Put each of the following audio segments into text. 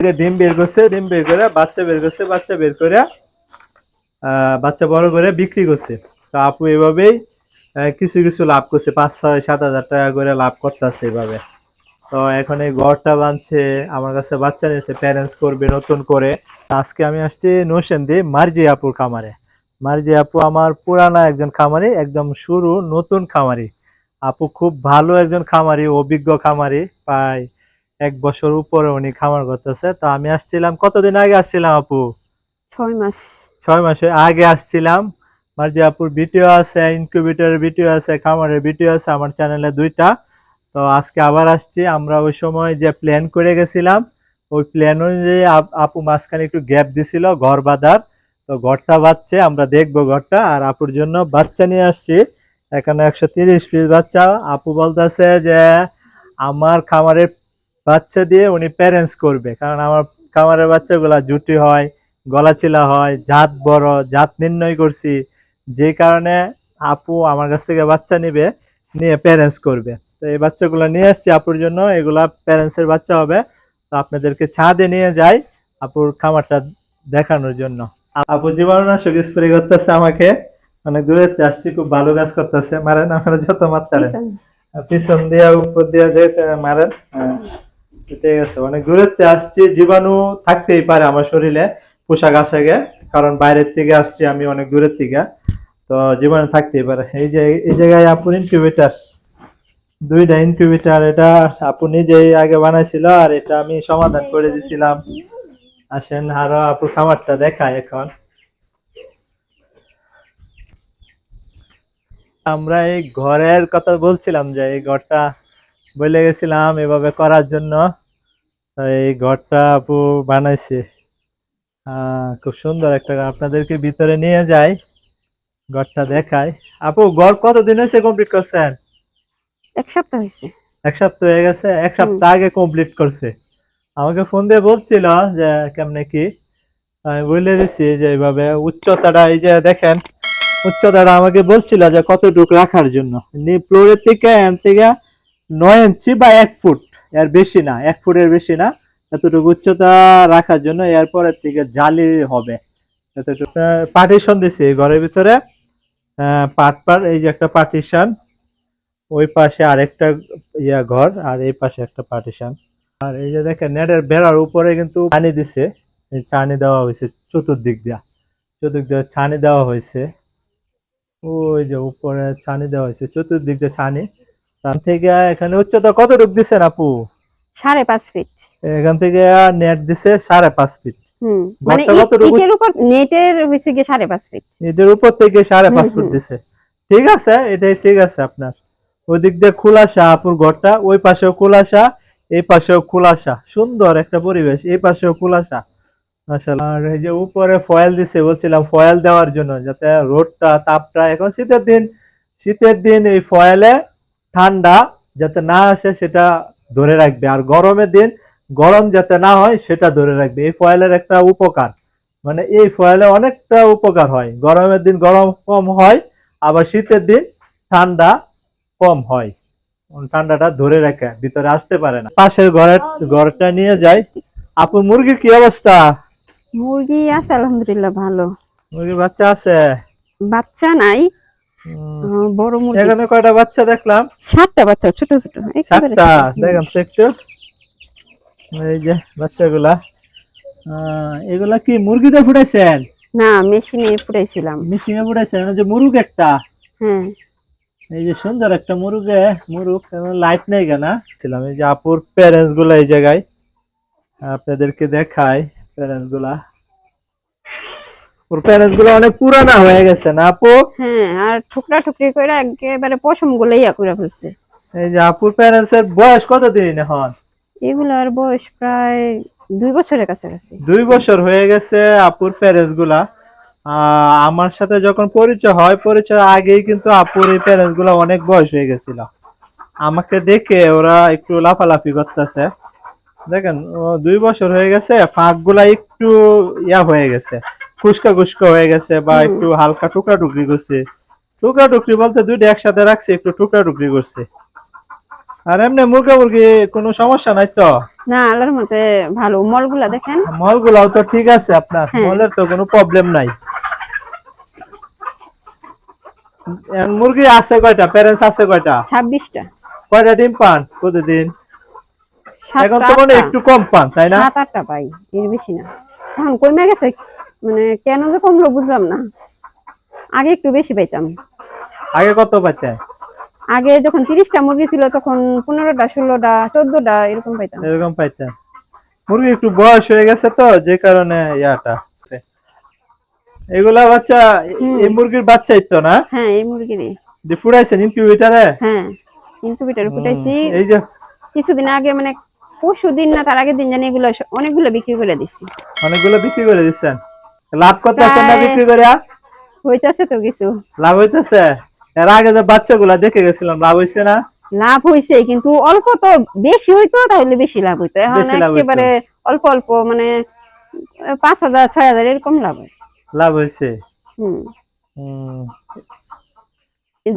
ডিম বের করছে, ডিম বের করে বাচ্চা বের করছে, বাচ্চা বের করে বাচ্চা বড় করে বিক্রি করছে। তো আপু এভাবেই কিছু কিছু লাভ করছে, 5-6-7 হাজার টাকা করে লাভ করতেছে এভাবে। তো এখন এই ঘরটা বানছে, আমার কাছে বাচ্চা নিয়েছে, প্যারেন্টস করবে নতুন করে। আজকে আমি আসছি নৌসেন্দি মার্জি আপুর খামারে। মার্জি আপু আমার পুরানা একজন খামারি, একদম শুরু নতুন খামারি। আপু খুব ভালো একজন খামারি, অভিজ্ঞ খামারি, প্রায় 1 বছর উপরে উনি খামার করতেছে। তো আমি আসছিলাম, কতদিন আগে আসছিলাম আপু? 6 মাস। 6 মাস আগে আসছিলাম। মার্জি আপুর ভিডিও আছে, ইনকিউবেটরের ভিডিও আছে, খামারের ভিডিও আছে আমার চ্যানেলে 2টা। তো আজকে আবার আসছি। আমরা ওই সময় যে প্ল্যান করে গেছিলাম, ওই প্ল্যান অনুযায়ী আপু মাঝখানে একটু গ্যাপ দিছিল ঘর বাঁধার। তো ঘরটা বাঁধছে, আমরা দেখবো ঘরটা। আর আপুর জন্য বাচ্চা নিয়ে আসছি, এখানে 130 পিস বাচ্চা। আপু বলতেছে যে আমার খামারের বাচ্চা দিয়ে উনি প্যারেন্টস করবে, কারণ আমার খামারের বাচ্চাগুলা জুটি হয়, গলাচিলা হয়, জাত বড়, জাত নির্ণয় করছি, যে কারণে আপু আমার কাছ থেকে বাচ্চা নিবে, নিয়ে প্যারেন্টস করবে। তো এই বাচ্চাগুলো নিয়ে আসছি আপুর জন্য, এগুলা প্যারেন্টসের বাচ্চা হবে। তো আপনাদেরকে ছাদে নিয়ে যাই আপুর খামারটা দেখানোর জন্য। আপু জীবাণুনাশক স্প্রে করতেছে আমাকে, অনেক দূরে আসছি, খুব ভালো কাজ করতেছে। মারেন আপনারা যত মারতারেন, পিছন দিয়া উপর দিয়া যেতে মারেন। ঠিক আছে, অনেক দূরেতে আসছি, জীবাণু থাকতেই পারে আমার শরীরে, পোশাক আশাকে, কারণ বাইরের থেকে আসছি আমি অনেক দূরের থেকে। তো জীবাণু থাকতেই পারে। এই যে এই জায়গায় আপুর ইনকিউবেটর, 2টা ইনকিউবেটর, এটা আপু নিজেই আগে বানাইছিল, আর এটা আমি সমাধান করে দিছিলাম। আসেন আরো আপুর খামারটা দেখায়। এখন আমরা এই ঘরের কথা বলছিলাম, যে এই ঘরটা বলে গেছিলাম এভাবে করার জন্য। তো এই ঘরটা আপু বানাইছে, খুব সুন্দর একটা। আপনাদেরকে ভিতরে নিয়ে যাই, ঘরটা দেখায়। আপু ঘর কতদিন হয়েছে কমপ্লিট করছেন? 1 সপ্তাহ হয়েছে। 1 সপ্তাহ হয়ে গেছে? 1 সপ্তাহ আগে কমপ্লিট করছে। আমাকে ফোন দিয়ে বলছিল যে কেমনে কি, আমি বলে দিচ্ছি যে এইভাবে উচ্চতাটা, এই যে দেখেন উচ্চতাটা, আমাকে বলছিল যে কতটুকু রাখার জন্য। ফ্লোরের থেকে এন থেকে 9 ইঞ্চি বা 1 ফুট, এর বেশি না, 1 ফুটের বেশি না, এতটুকু উচ্চতা রাখার জন্য। এরপরের থেকে জালি হবে এতটুকু। পার্টিশন দিছি ঘরের ভিতরে, পাট এই যে একটা পার্টিশন, ওই পাশে আরেকটা ঘর, আর এই পাশে একটা পার্টিশন। আর এই যে দেখেন নেটের বেড়ার উপরে কিন্তু ছানি দিছে, ছানি দেওয়া হয়েছে চতুর্দিক দিয়া, ছানি দেওয়া হয়েছে। ওই যে উপরে ছানি দেওয়া হয়েছে, চতুর্দিক দিয়ে ছানি। তার থেকে এখানে উচ্চতা কতটুকু দিচ্ছেন আপু? 5.5 ফিট। এখান থেকে নেট দিছে 5.5 ফিট। মানে ইটের উপর নেটের হইছে কি 5.5 ফিট, এটার উপর থেকে 5.5 ফুট দিছে। ঠিক আছে, এটাই ঠিক আছে আপনার। ওই দিক দিয়ে খোলাসা আপুর ঘরটা, ওই পাশেও খোলাসা, এই পাশেও খোলাসা, সুন্দর একটা পরিবেশ, এই পাশেও খোলাসা মাশাআল্লাহ। আর এই যে উপরে ফয়েল দিছে, বলছিলাম ফয়েল দেওয়ার জন্য, যাতে রোদটা তাপটা, এখন শীতের দিন এই ফয়েলে ঠান্ডা যাতে না আসে সেটা ধরে রাখবে, আর গরমের দিন গরম যাতে না হয় সেটা ধরে রাখবে। এই ফয়েলের একটা উপকার, মানে এই ফয়েলে অনেকটা উপকার হয়। গরমের দিন গরম কম হয়, আবার শীতের দিন ঠান্ডা কম হয়, ঠান্ডাটা ধরে রাখে, ভিতরে আসতে পারে না। পাশের ঘরটা নিয়ে যাই। আপু মুরগির কি অবস্থা? মুরগি আছে আলহামদুলিল্লাহ ভালো। মুরগির বাচ্চা আছে? বাচ্চা নাই, বড় মুরগি। এখানে কয়টা বাচ্চা দেখলাম? 7টা বাচ্চা, ছোট ছোট 7টা। দেখেন তো একটু, এই যে বাচ্চাগুলা। এগুলা কি মুরগিতে ফুটাইছেন? না, মেশিনে ফুটাইছিলাম। মেশিনে ফুটাইছেন? যে মুরগ একটা, হ্যাঁ, এই যে সুন্দর একটা মুরগ, লাইট নেই কেন ছিলাম। এই যে আপুর প্যারেন্টস গুলা এই জায়গায়, আপনাদেরকে দেখায় প্যারেন্টস গুলা। ওর প্যারেন্টস গুলা অনেক পুরানা হয়ে গেছে না আপু? হ্যাঁ, আর টুকরা টুকরি করে একেবারে পশম গুলো ইয়া করে ফেলছে। এই যে আপুর প্যারেন্টস এর বয়স কতদিন এখন? এগুলার বয়স প্রায় 2 বছরের কাছাকাছি। 2 বছর হয়ে গেছে আপুর প্যারেন্টস গুলা। আমার সাথে যখন পরিচয় হয়, পরিচয় আগেই কিন্তু আপুর এই প্যারেন্টস গুলা অনেক বয়স হয়ে গেছিল। আমাকে দেখে ওরা একটু লাফালাফি করতেছে, দেখেন 2 বছর হয়ে গেছে, ফাঁক গুলা একটু ইয়া হয়ে গেছে, খুশকা খুশকা হয়ে গেছে, বা একটু হালকা টুকরা টুকরি করছে। টুকরা টুকরি বলতে 2টা একসাথে রাখছে, একটু টুকরা টুকরি করছে। আর এমনি মুরগি কোনো সমস্যা নাই তো? না আল্লাহর মতে ভালো, মলগুলা দেখেন। মলগুলাও তো ঠিক আছে আপনার, হ্যাঁ। মলের তো কোনো প্রবলেম নাই। মুরগি আছে কয়টা, প্যারেন্টস আছে কয়টা? 26টা। কয়টা ডিম পান প্রতিদিন? এখন তো মনে হয় একটু কম পান, তাই না? 7-8টা পাই, এর বেশি না। এখন কমে গেছে, মানে কেন যে কমলো বুঝলাম না। আগে একটু বেশি পাইতাম। আগে কত পাইতেন? আগে যখন 30টা মুরগি ছিল তখন 15টা 16টা 14টা এরকম পাইতাম। এরকম পাইতেন। মুরগি একটু বয়স হয়ে গেছে তো, যে কারণে ইয়াটা। এগুলা বাচ্চা, এই মুরগির বাচ্চাই তো না? হ্যাঁ এই মুরগিরই। ফুটাইছেন ইনকিউবেটরে? হ্যাঁ ইনকিউবেটরে ফুটাইছি। এই যে কিছুদিন আগে, মানে পরশু দিন না তার আগের দিন জানি, এগুলো অনেকগুলো বিক্রি করে দিচ্ছি। অনেকগুলো বিক্রি করে দিচ্ছেন? লাভ করতেছেন না প্রায় বিক্রি করে? হইতাছে তো কিছু লাভ হইতেছে? এর আগে যে বাচ্চাগুলা দেখে গেছিলাম, লাভ হইছে না? লাভ হইছে, কিন্তু অল্প তো। বেশি হইতো তাহলে বেশি লাভ হইতো, এখন বেশি লাভ হইতো। একেবারে অল্প অল্প, মানে 5,000 6,000 এরকম লাভ হয়। লাভ হইছে? হুম।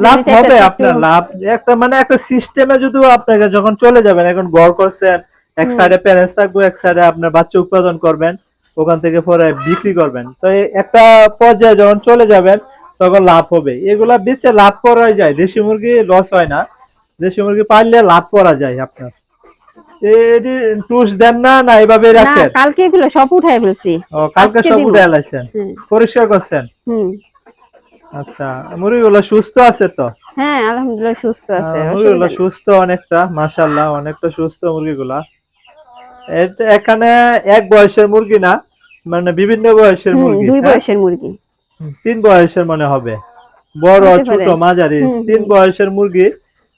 লাভ যেটা হবে একটু- আপনার, লাভ একটা মানে একটা সিস্টেমে যদি আপনাকে যখন চলে যাবেন, এখন ঘর করছেন, এক সাইডে প্যারেন্টস থাকবে, এক সাইডে আপনার বাচ্চা উৎপাদন করবেন, ওখান থেকে পরে বিক্রি করবেন, তো একটা পর্যায়ে যখন চলে যাবেন তখন লাভ হবে। এগুলা বেচে লাভ করা যায়, দেশি মুরগি লস হয় না, দেশি মুরগি পাললে লাভ করা যায় আপনার। এডি টুস দেন না, না এভাবে না, রাখেন? কালকে এগুলো সব উঠাই ফেলছি। ও, কালকে আজকে সব দিবো। উঠে লাইছেন, হুম। পরিষ্কার করছেন? হুম। আচ্ছা, মুরগিগুলো সুস্থ আছে তো? হ্যাঁ আলহামদুলিল্লাহ সুস্থ আছে, মুরগিগুলো অসুবিধা নেই। সুস্থ অনেকটা, মাশাআল্লাহ, অনেকটা সুস্থ মুরগিগুলা। এখানে এক বয়সের মুরগি না, মানে বিভিন্ন বয়সের মুরগি। 2 হ্যাঁ? বয়সের মুরগি। 3 বয়সের মনে হবে, বড় হতে ছোট পারে। মাঝারি, হুম, 3 হুম। বয়সের মুরগি।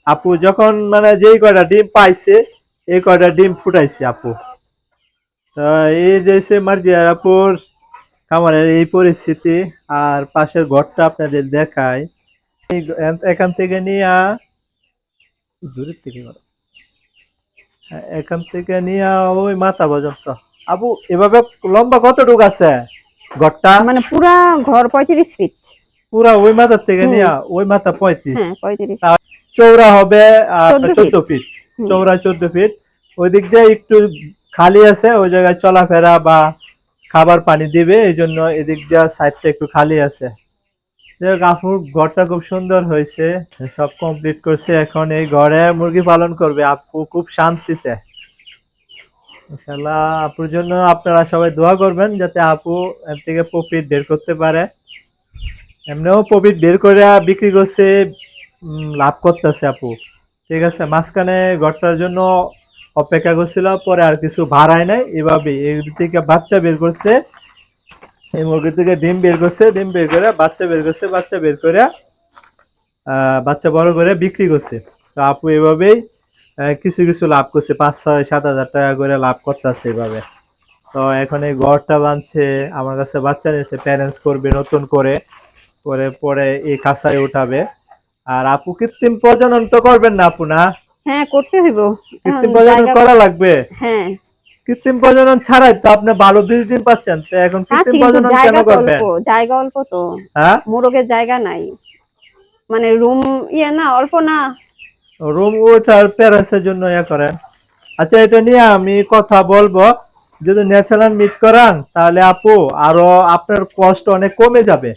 আপু যখন মানে যেই কয়টা ডিম পাইছে, এই কয়টা ডিম ফুটাইছে আপু। তো এই যে মার্জিয়ার আপুর খামারের এই পরিস্থিতি, আর পাশের ঘরটা আপনাদের দেখায়। এখান থেকে নিয়ে দূরের থেকে করো। এখান থেকে নিয়ে ওই মাথা পর্যন্ত। আপু এভাবে লম্বা কতটুকু আছে ঘরটা? মানে পুরা ঘর 35 ফিট। পুরা ওই মাথার থেকে হুম। নিয়ে ওই মাথা 35? হ্যাঁ 35। চৌড়া হবে 14 14 ফিট। ফিট। হুম। চৌড়া 14 ফিট। ওই দিক দিয়ে একটু খালি আছে, ওই জায়গায় চলাফেরা বা খাবার পানি দিবে, এই জন্য এদিক দিয়ে সাইডটা একটু খালি আছে। আপুর ঘরটা খুব সুন্দর হয়েছে, সব কমপ্লিট করছে, এখন এই ঘরে মুরগি পালন করবে আপু খুব শান্তিতে। ইনশাআল্লাহ আপুর জন্য আপনারা সবাই দোয়া করবেন, যাতে আপু এর থেকে প্রফিট বের করতে পারে। এমনিও প্রফিট বের করে বিক্রি করছে, লাভ করতেছে আপু। ঠিক আছে, মাঝখানে ঘরটার জন্য অপেক্ষা করছিল, পরে আর কিছু ভাড়ায় নাই, এভাবে এর থেকে বাচ্চা বের করছে, এই মুরগি থেকে ডিম বের করছে, ডিম বের করে বাচ্চা বের করছে, বাচ্চা বের করে বাচ্চা বড় করে বিক্রি করছে। তো আপু এভাবেই কিছু কিছু লাভ করছে, 5-6-7 হাজার টাকা করে লাভ করতেছে এভাবে। তো এখন এই ঘরটা বানছে, আমার কাছে বাচ্চা নিয়েছে, প্যারেন্টস করবে নতুন করে, পরে পরে এই খাঁচায় উঠাবে। আর আপু কৃত্রিম প্রজনন তো করবেন না আপু, না? হ্যাঁ করতে হইব। কৃত্রিম প্রজনন করা লাগবে। হ্যাঁ কৃত্রিম প্রজনন ছাড়াই তো আপনি ভালো 20 ডিম পাচ্ছেন, তো এখন কৃত্রিম প্রজনন কেন করবেন? জায়গা অল্প তো। হ্যাঁ, মোরগের জায়গা নাই, মানে রুম না, অল্প না। রুম ওঠার প্যারেন্টসের জন্য ইয়া করেন। আচ্ছা, এটা নিয়ে আমি কথা বলবো। যদি ন্যাচারাল মিট করান তাহলে আপু আরো আপনার কষ্ট অনেক কমে যাবে।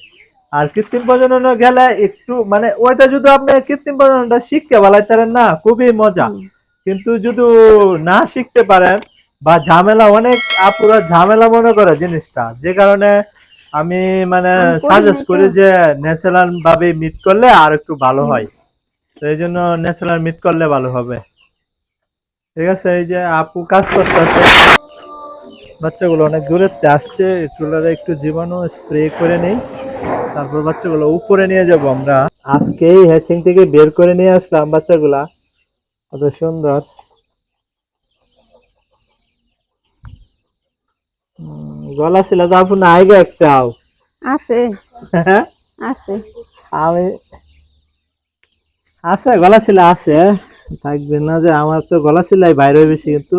আর কৃত্রিম প্রজননে গেলে একটু মানে ওইটা যদি আপনি কৃত্রিম প্রজননটা শিখতে পারেন না, খুবই মজা। কিন্তু যদি না শিখতে পারেন বা ঝামেলা, অনেক আপুরা ঝামেলা মনে করে জিনিসটা, যে কারণে আমি মানে সাজেস্ট করি যে ন্যাচারাল ভাবে মিট করলে আর একটু ভালো হয়। তো এই জন্য ন্যাচারাল মিট করলে ভালো হবে। ঠিক আছে, এই যে আপু কাজ করতেছে, বাচ্চাগুলো অনেক দূরের থেকে আসছে, একটু জীবাণু স্প্রে করে নেই, তারপর বাচ্চাগুলো উপরে নিয়ে যাব আমরা। আজকেই হ্যাচিং থেকে বের করে নিয়ে আসলাম বাচ্চাগুলা, কত সুন্দর। গলা ছিল তো আপু, নাই গো একটাও? আছে হ্যাঁ আছে। আমি আছে, গলা ছিল আছে, থাকবে না যে? আমার তো গলা ছিলাই বাইরে হয়ে বেশি, কিন্তু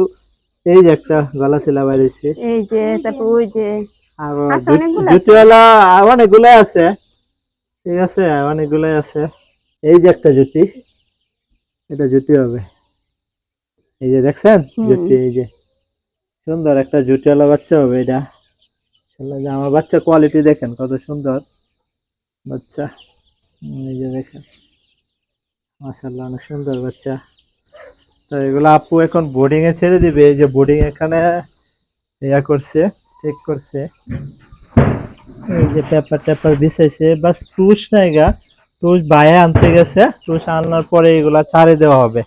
এই যে একটা গলা ছিলা বাইরেছে, এই যে, তারপর ওই যে আর আছে, অনেকগুলো আছে। জুতিওয়ালা অনেকগুলাই আছে। ঠিক আছে, অনেকগুলাই আছে। এই যে একটা জুতি, এটা জুতি হবে, এই যে দেখছেন জুতি, এই যে সুন্দর একটা জুটিওয়ালা বাচ্চা হবে এটা। আমার বাচ্চা কোয়ালিটি দেখেন কত সুন্দর বাচ্চা। এই যে দেখেন মাশাআল্লাহ অনেক সুন্দর বাচ্চা। তো এগুলো আপু এখন বোর্ডিং এ ছেড়ে দিবে। এই যে বোর্ডিং এখানে ইয়া করছে, ঠিক করছে। এই যে পেপার বিছাইছে, বাস টুস নাইগা, টুস বাইরে আনতে গেছে, টুস আনার পরে এগুলা ছাড়ে দেওয়া হবে।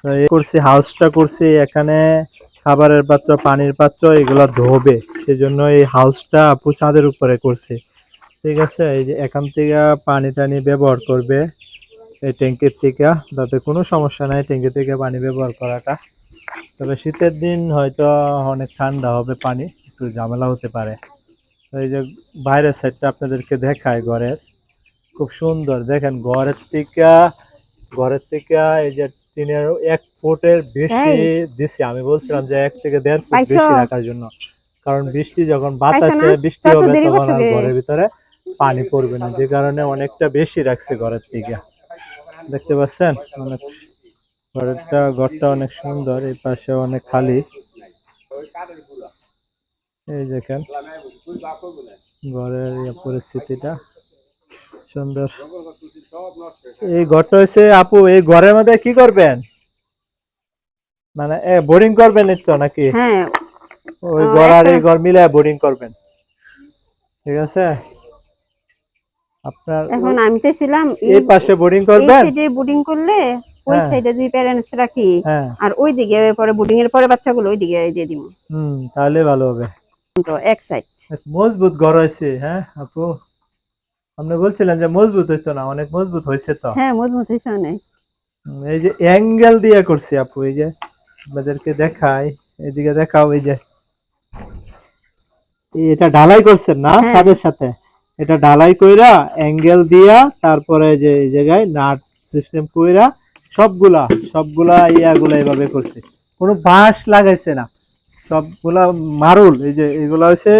তো এই করছি, হাউসটা করছি, এখানে খাবারের পাত্র, পানির পাত্র এগুলা ধোবে, সেজন্য এই হাউসটা আপু ছাদের উপরে করছি। ঠিক আছে, এই যে এখান থেকে পানি টানি ব্যবহার করবে এই ট্যাঙ্কির থেকে, যাতে কোনো সমস্যা নাই ট্যাঙ্কি থেকে পানি ব্যবহার করাটা। তবে শীতের দিন হয়তো অনেক ঠান্ডা হবে, পানি একটু ঝামেলা হতে পারে। তো এই যে বাইরের সাইডটা আপনাদেরকে দেখায় ঘরের, খুব সুন্দর দেখেন। ঘরের থেকে এই যে টিনের 1 ফুটের বেশি দিছি। আমি বলছিলাম যে 1 থেকে 1.5 ফুট বেশি রাখার জন্য, কারণ বৃষ্টি যখন বাতাসে বৃষ্টি হবে তখন আর ঘরের ভিতরে পানি পড়বে না, যে কারণে অনেকটা বেশি রাখছে ঘরের থেকে। দেখতে পাচ্ছেন অনেক ঘরটা অনেক সুন্দর। এই পাশে অনেক খালি, এই দেখেন ঘরের পরিস্থিতিটা সুন্দর। এই ঘরটা হচ্ছে আপু, এই ঘরের মধ্যে কি করবেন, মানে বোরিং করবেন তো নাকি? হ্যাঁ, ওই ঘর আর এই ঘর মিলে বোরিং করবেন, ঠিক আছে? আপনার এখন আমি চাইছিলাম এই পাশে বোরিং করবেন, এই সাইডে বোর্ডিং করলে ওই সাইডে দুই প্যারেন্টস রাখি, হ্যাঁ, আর ওই দিকে পরে বোর্ডিং এর পরে বাচ্চাগুলো ওই দিকে দিয়ে দিব। তাহলে ভালো হবে। তো এক সাইড মজবুত ঘর হয়েছে। হ্যাঁ আপু, আপনি বলছিলেন যে মজবুত হইতো না, অনেক মজবুত হয়েছে তো। হ্যাঁ, মজবুত হয়েছে অনেক। এই যে অ্যাঙ্গেল দিয়ে করছি আপু, এই যে আপনাদেরকে দেখাই, এদিকে দেখাও। এই যে এটা ঢালাই করছেন না ছাদের সাথে, এটা ঢালাই কইরা অ্যাঙ্গেল দিয়া, তারপরে যে এই জায়গায় নাট সিস্টেম কইরা সবগুলা ইয়াগুলা এভাবে করছে, কোনো বাঁশ লাগাইছে না, সবগুলা মারুল। এই যে এগুলা হচ্ছে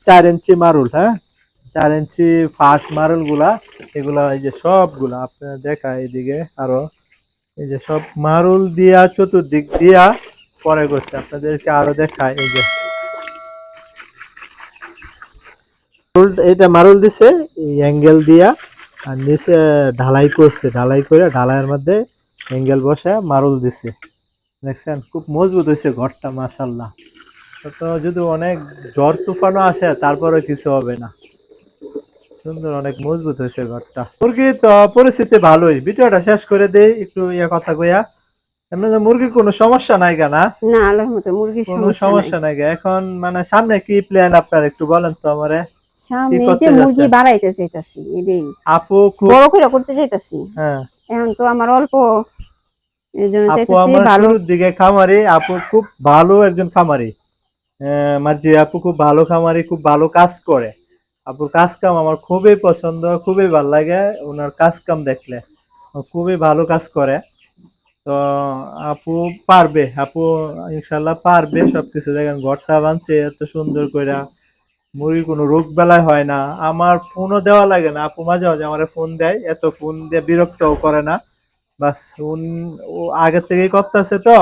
4 ইঞ্চি মারুল, হ্যাঁ 4 ইঞ্চি ফাঁস মারুল গুলা, এগুলা এই যে সবগুলা আপনার দেখা, এইদিকে আরো এই যে সব মারুল দিয়া চতুর্দিক দিয়া পরে করছে। আপনাদেরকে আরো দেখায়, এই যে এটা মারুল দিছে এই অ্যাঙ্গেল দিয়া, আর নিচে ঢালাই করছে, ঢালাই করে ঢালাইয়ের মধ্যে অ্যাঙ্গেল বসে মারুল দিছে। দেখছেন খুব মজবুত হয়েছে ঘরটা, মাশাআল্লাহ। তো যদি অনেক ঝড় তুফানও আসে তারপরে কিছু হবে না, সুন্দর অনেক মজবুত হয়েছে ঘরটা। মুরগি তো পরিস্থিতি ভালোই। ভিডিওটা শেষ করে দেই একটু কথা কইয়া। এমনি মুরগির কোনো সমস্যা নাই না? না, আল্লাহর মতে মুরগির কোনো সমস্যা নাই। এখন মানে সামনে কি প্ল্যান আপনার একটু বলেন তো আমারে। সামনে যে মুরগি বাড়াইতে চাইতাছি, এটাই আপু বড় করে করতে চাইতাছি। হ্যাঁ, এখন তো আমার অল্প, এইজন্য আপু চাইতাছি আমার ভালো। শুরুর দিকে খামারি, আপু খুব ভালো একজন খামারি, মাঝে আপু খুব ভালো খামারি, খুব ভালো কাজ করে। আপুর কাজ কাম আমার খুবই পছন্দ, খুবই ভালো লাগে ওনার কাজ কাম দেখলে, খুবই ভালো কাজ করে। তো আপু পারবে, আপু ইনশাল্লাহ পারবে সবকিছু। দেখেন ঘরটা বানছে এত সুন্দর করে, মুরগি কোনো রোগ বেলায় হয় না। আমার ফোনও দেওয়া লাগে না, আপু মাঝে মাঝে আমার ফোন দেয়, এত ফোন দিয়ে বিরক্তও করে না। বাস ও আগে থেকেই করতেছে, তো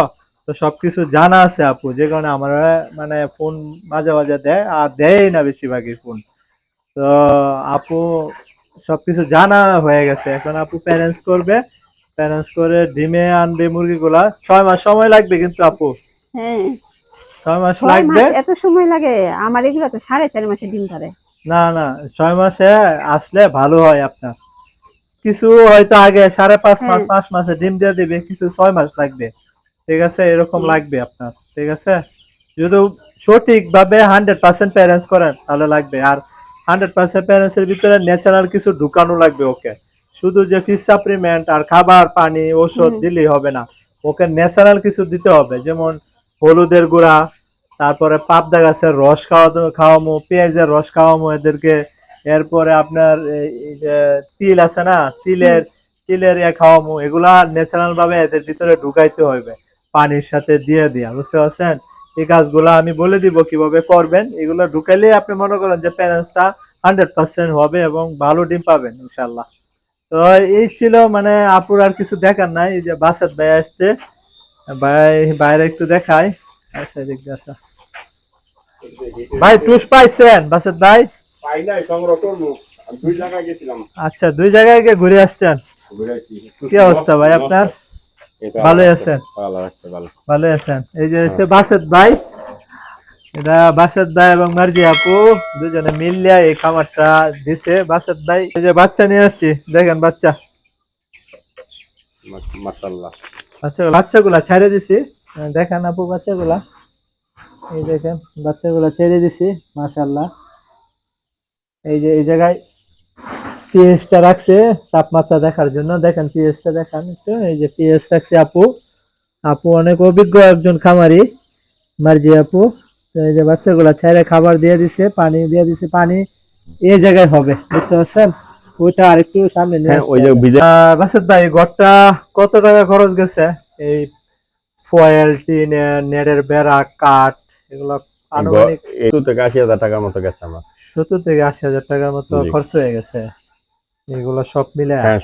তো সবকিছু জানা আছে আপু, যে কারণে আমার মানে ফোন মাঝে মাঝে দেয়, আর দেয় না বেশিরভাগই ফোন। তো আপু সবকিছু জানা হয়ে গেছে। এখন আপু প্যারেন্টস করবে, প্যারেন্টস করে ডিমে আনবে মুরগিগুলা। 6 মাস সময় লাগবে কিন্তু আপু। হ্যাঁ, 6 মাস 6 লাগবে। মাস এত সময় লাগে? আমার এগুলো তো 4.5 মাসে ডিম পারে। না না, 6 মাসে আসলে ভালো হয় আপনার। কিছু হয়তো আগে 5.5 মাস 5 মাসে ডিম দিয়ে দিবে, কিছু 6 মাস লাগবে, ঠিক আছে? এরকম লাগবে আপনার, ঠিক আছে? যদি সঠিক ভাবে 100% প্যারেন্টস করেন তাহলে লাগবে। আর 100% প্যারেন্টস এর ভিতরে ন্যাচারাল কিছু ঢুকানো লাগবে ওকে। শুধু যে ফিশ সাপ্লিমেন্ট আর খাবার পানি ওষুধ দিলেই হবে না, ওকে ন্যাচারাল কিছু দিতে হবে। যেমন হলুদের গুঁড়া, তারপরে পাবদা গাছের রস খাওয়ামো, পেঁয়াজের রস খাওয়ামো এদেরকে। এরপরে আপনার এই যে তিল আছে না, তিলের খাওয়ামো। এগুলা ন্যাচারাল ভাবে এদের ভিতরে ঢুকাইতে হবে, পানির সাথে দিয়ে দিয়া, বুঝতে পারছেন? এই কাজগুলো আমি বলে দিব কিভাবে করবেন। এগুলো ঢুকাইলে আপনি মনে করেন যে প্যারেন্টসটা 100% হবে এবং ভালো ডিম পাবেন ইনশাল্লাহ। তো এই ছিল, মানে আপুর আর কিছু দেখার নাই। এই যে বাসার ভাই আসছে, ভাই বাইরে একটু দেখায়। আচ্ছা, দেখতে আসা। ভাই টুস পাইছেন বাসের ভাই? পাই নাই, সংগ্রহ করবো। আমি 2 জায়গায় গেছিলাম। আচ্ছা 2 জায়গায় গিয়ে ঘুরে আসছেন। কি অবস্থা ভাই আপনার? ভালো আছেন? ভালো আছে, ভালো। ভালো আছেন। এই যে এসে বাসের ভাই, এটা বাসেদ ভাই এবং মার্জি আপু দুজনে মিলিয়ে এই খামারটা দিছে। বাসেদ ভাই এই যে বাচ্চা নিয়ে আসছি, দেখেন বাচ্চা, মাশাআল্লাহ। আচ্ছা বাচ্চাগুলা ছেড়ে দিছি, দেখেন আপু বাচ্চাগুলা, এই দেখেন বাচ্চাগুলা ছেড়ে দিছি মাশাআল্লাহ। এই যে এই জায়গায় পিএসটা রাখছে তাপমাত্রা দেখার জন্য, দেখেন পিএসটা দেখান একটু। এই যে পিএস রাখছে আপু, আপু অনেক অভিজ্ঞ একজন খামারি মার্জি আপু। তো এই যে বাচ্চাগুলা ছেড়ে খাবার দিয়ে দিছে, পানি দিয়ে দিছে, পানি এই জায়গায় হবে, বুঝতে পারছেন? ওইটা আরেকটু সামনে নিয়ে হ্যাঁ, ওই যে বাসেদ ভাই ঘরটা কত টাকা খরচ গেছে? এই ফয়েল, টিন, নেটের বেড়া, কাঠ, এগুলো আনুমানিক 70 থেকে 80,000 টাকার মতো গেছে আমার। 70 থেকে 80,000 টাকার মতো খরচ হয়ে গেছে এগুলো সব মিলে। হ্যাঁ,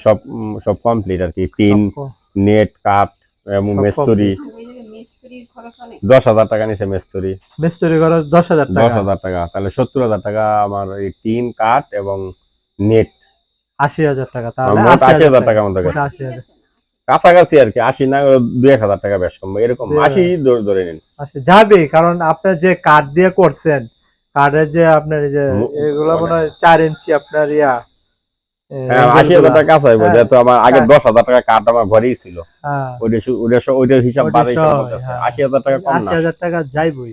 সব কমপ্লিট আর কি। টিন, নেট, কাঠ এবং মিস্ত্রি 10,000 টাকা নিছে। মিস্ত্রি খরচ 10,000 টাকা। 10,000 টাকা, তাহলে 70,000 টাকা আমার এই টিন, কাঠ এবং নেট। 80,000 টাকা, তাহলে 80,000 টাকার মতো গেছে। 80,000 কাছাকাছি আর কি, 80 না 2-1,000 টাকা বেশ কম, এরকম 80 ধরে নিন। আচ্ছা যাবে, কারণ আপনার যে কাঠ দিয়ে করছেন, কাঠের যে আপনার এই যে এগুলো মনে হয় 4 ইঞ্চি আপনার ইয়া। হ্যাঁ, 80,000 টাকা কাছে হইব, যেহেতু আমার আগে 10,000 টাকা কাঠ আমার ঘরেই ছিল। ওইটা হিসাব বাড়াই 80,000 টাকা কম না। 80,000 টাকা যাইবই।